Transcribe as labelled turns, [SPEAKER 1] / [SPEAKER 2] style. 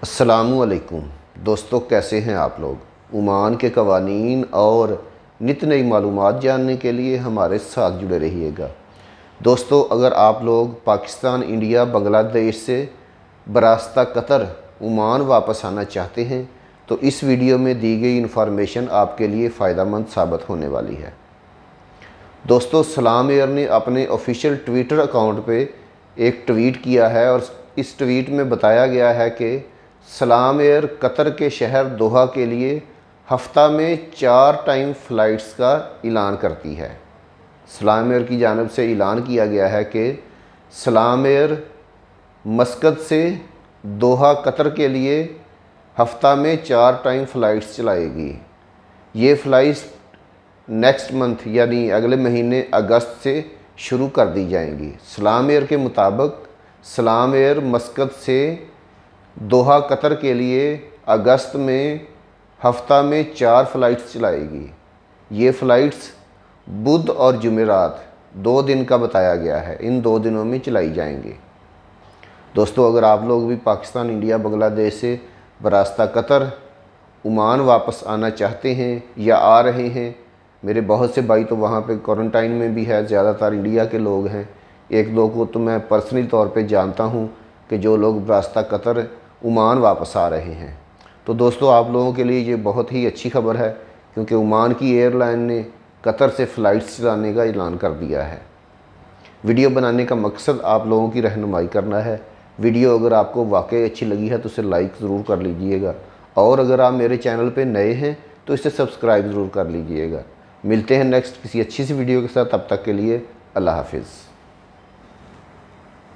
[SPEAKER 1] अस्सलामुअलैकुम दोस्तों, कैसे हैं आप लोग। ओमान के कवानीन और नित नई मालूमात जानने के लिए हमारे साथ जुड़े रहिएगा। दोस्तों, अगर आप लोग पाकिस्तान, इंडिया, बांग्लादेश से बरास्ता कतर ओमान वापस आना चाहते हैं तो इस वीडियो में दी गई इन्फॉर्मेशन आपके लिए फ़ायदेमंद साबित होने वाली है। दोस्तों, सलाम एयर ने अपने ऑफिशियल ट्विटर अकाउंट पे एक ट्वीट किया है और इस ट्वीट में बताया गया है कि सलाम एयर कतर के शहर दोहा के लिए हफ्ता में 4 टाइम फ़्लाइट्स का ऐलान करती है। सलाम एयर की जानिब से ऐलान किया गया है कि सलाम एयर मस्कत से दोहा कतर के लिए हफ्ता में 4 टाइम फ़्लाइट्स चलाएगी। ये फ़्लाइट्स नेक्स्ट मंथ यानी अगले महीने अगस्त से शुरू कर दी जाएंगी। सलाम एयर के मुताबिक सलाम एयर मस्कत से दोहा कतर के लिए अगस्त में हफ्ता में 4 फ़्लाइट्स चलाएगी। ये फ़्लाइट्स बुध और जुमेरात 2 दिन का बताया गया है, इन 2 दिनों में चलाई जाएंगी। दोस्तों, अगर आप लोग भी पाकिस्तान, इंडिया, बांग्लादेश से बरास्ता कतर ओमान वापस आना चाहते हैं या आ रहे हैं, मेरे बहुत से भाई तो वहाँ पे क्वारंटाइन में भी है, ज़्यादातर इंडिया के लोग हैं। 1-2 को तो मैं पर्सनली तौर पे जानता हूँ कि जो लोग बरास्ता कतर ओमान वापस आ रहे हैं। तो दोस्तों, आप लोगों के लिए ये बहुत ही अच्छी खबर है क्योंकि ओमान की एयरलाइन ने कतर से फ़्लाइट्स चलाने का ऐलान कर दिया है। वीडियो बनाने का मकसद आप लोगों की रहनुमाई करना है। वीडियो अगर आपको वाकई अच्छी लगी है तो इसे लाइक ज़रूर कर लीजिएगा और अगर आप मेरे चैनल पे नए हैं तो इसे सब्सक्राइब ज़रूर कर लीजिएगा। मिलते हैं नेक्स्ट किसी अच्छी सी वीडियो के साथ, तब तक के लिए अल्लाह हाफिज़।